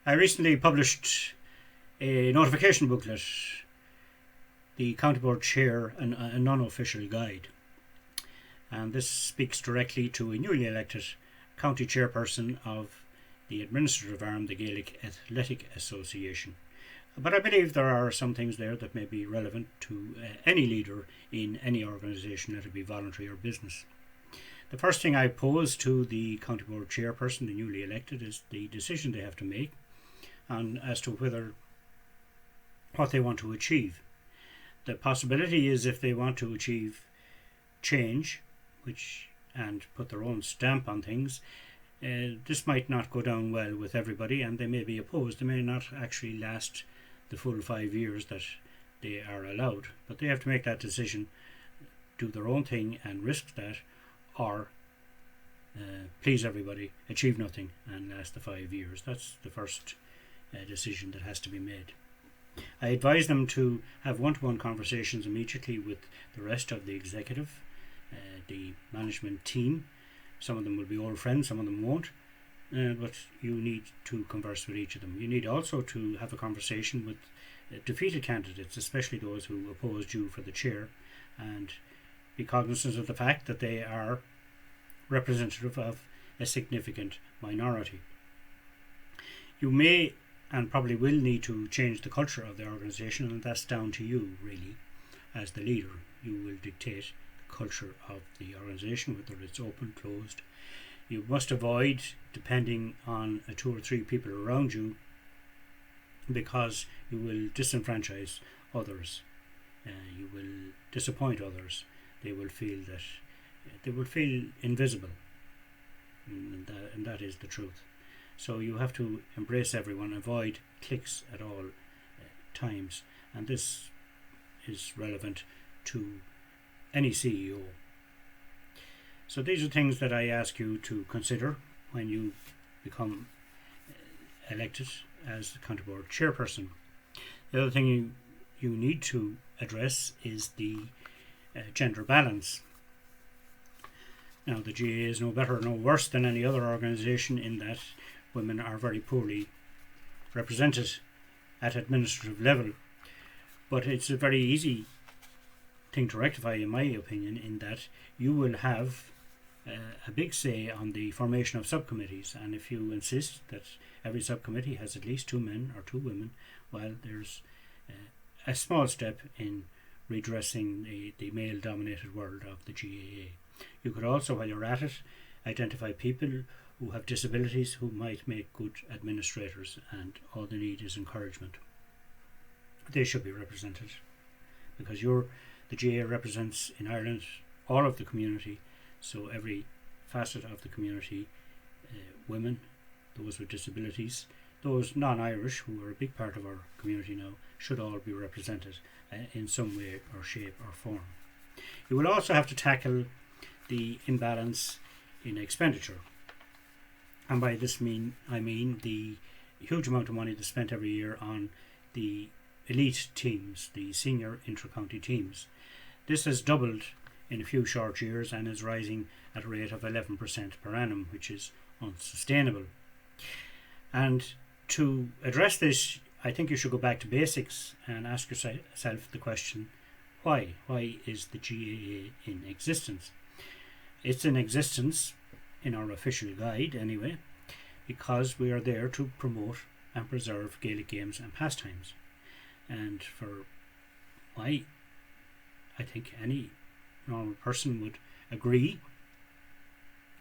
I recently published a notification booklet, the County Board Chair and a non-official guide. And this speaks directly to a newly elected county chairperson of the administrative arm, the Gaelic Athletic Association. But I believe there are some things there that may be relevant to any leader in any organisation, let it be voluntary or business. The first thing I pose to the County Board Chairperson, the newly elected, is the decision they have to make and as to what they want to achieve. The possibility is, if they want to achieve change, and put their own stamp on things, this might not go down well with everybody, and they may be opposed. They may not actually last the full 5 years that they are allowed, but they have to make that decision, do their own thing and risk that, or please everybody, achieve nothing and last the 5 years. That's the first decision that has to be made. I advise them to have one-to-one conversations immediately with the rest of the executive, the management team. Some of them will be old friends, some of them won't, but you need to converse with each of them. You need also to have a conversation with defeated candidates, especially those who opposed you for the chair, and be cognizant of the fact that they are representative of a significant minority. You may and probably will need to change the culture of the organisation, and that's down to you, really, as the leader. You will dictate the culture of the organisation, whether it's open, closed. You must avoid depending on 2 or 3 people around you, because you will disenfranchise others. You will disappoint others. They will feel invisible, and that is the truth. So you have to embrace everyone, avoid cliques at all times, and this is relevant to any CEO. So these are things that I ask you to consider when you become elected as the County Board Chairperson. The other thing you need to address is the gender balance. Now, the GAA is no better, no worse than any other organisation in that women are very poorly represented at administrative level, but it's a very easy thing to rectify, in my opinion, in that you will have a big say on the formation of subcommittees, and if you insist that every subcommittee has at least 2 men or 2 women, well, there's a small step in redressing the male-dominated world of the GAA. You could also, while you're at it, identify people who have disabilities who might make good administrators, and all they need is encouragement. They should be represented, because the GAA represents in Ireland all of the community, so every facet of the community, women, those with disabilities, those non-Irish who are a big part of our community now, should all be represented in some way or shape or form. You will also have to tackle the imbalance in expenditure, and by this I mean the huge amount of money that's spent every year on the elite teams, the senior intra-county teams. This has doubled in a few short years and is rising at a rate of 11% per annum, which is unsustainable. And to address this, I think you should go back to basics and ask yourself the question, why? Why is the GAA in existence? It's in existence, in our official guide anyway, because we are there to promote and preserve Gaelic games and pastimes. And for why, I think any normal person would agree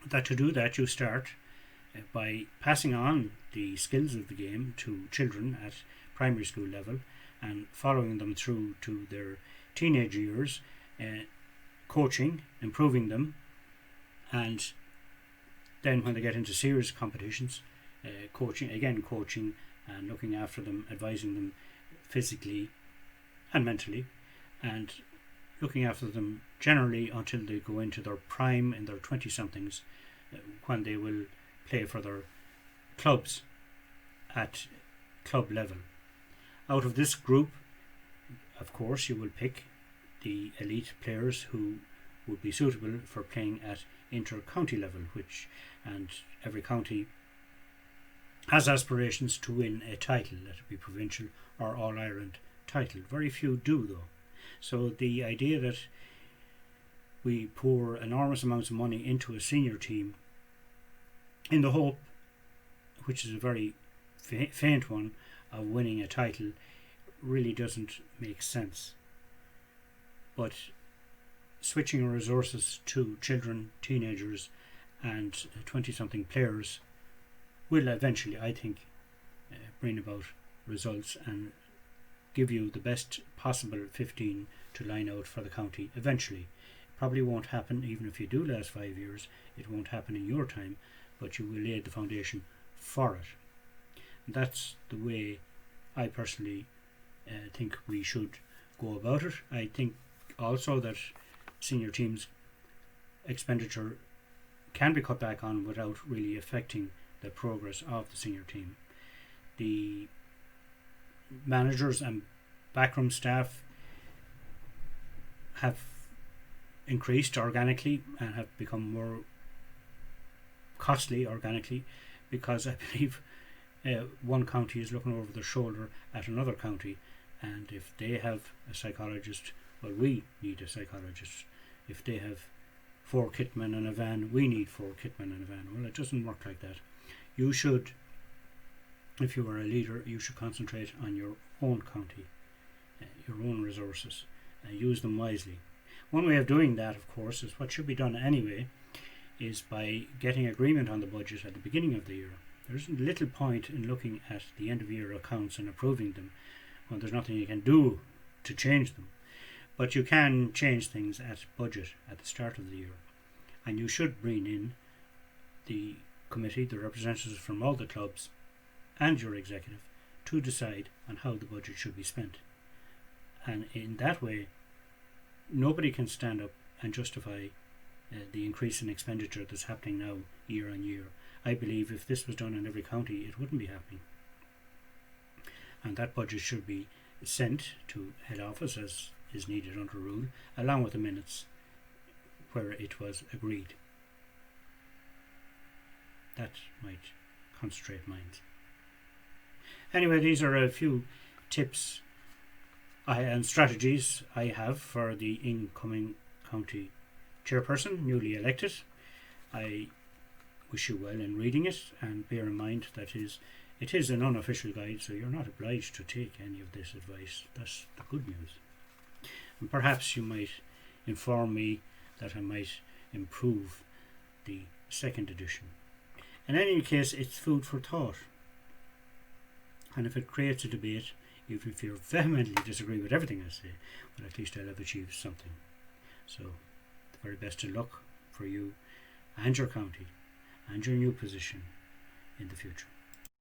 that to do that you start by passing on the skills of the game to children at primary school level and following them through to their teenage years, coaching, improving them, and then when they get into serious competitions, coaching and looking after them, advising them physically and mentally, and looking after them generally until they go into their prime in their 20-somethings, when they will play for their clubs at club level. Out of this group, of course, you will pick the elite players who would be suitable for playing at inter-county level, and every county has aspirations to win a title, let it be provincial or All-Ireland title. Very few do, though. So the idea that we pour enormous amounts of money into a senior team in the hope, which is a very faint one, of winning a title really doesn't make sense. But switching resources to children, teenagers and 20-something players will eventually, I think, bring about results and give you the best possible 15 to line out for the county eventually. It probably won't happen even if you do last 5 years. It won't happen in your time, but you will lay the foundation for it. And that's the way I personally think we should go about it. I think also that senior teams' expenditure can be cut back on without really affecting the progress of the senior team. The managers and backroom staff have increased organically and have become more costly organically, because I believe one county is looking over their shoulder at another county, and if they have a psychologist, well, we need a psychologist. If they have 4 kitmen and a van, we need 4 kitmen and a van. Well, it doesn't work like that. You should, if you are a leader, you should concentrate on your own county, your own resources, and use them wisely. One way of doing that, of course, is what should be done anyway, is by getting agreement on the budget at the beginning of the year. There's little point in looking at the end of year accounts and approving them when there's nothing you can do to change them. But you can change things at budget at the start of the year, and you should bring in the committee, the representatives from all the clubs and your executive, to decide on how the budget should be spent. And in that way, nobody can stand up and justify the increase in expenditure that's happening now year on year. I believe if this was done in every county, it wouldn't be happening. And that budget should be sent to head office as is needed under rule, along with the minutes where it was agreed. That might concentrate minds. Anyway, these are a few tips and strategies I have for the incoming county chairperson, newly elected. I wish you well in reading it, and bear in mind that it is an unofficial guide, so you're not obliged to take any of this advice. That's the good news. And perhaps you might inform me that I might improve the second edition. In any case, it's food for thought. And if it creates a debate, even if you vehemently disagree with everything I say, well, at least I'll have achieved something. So, the very best of luck for you and your county and your new position in the future.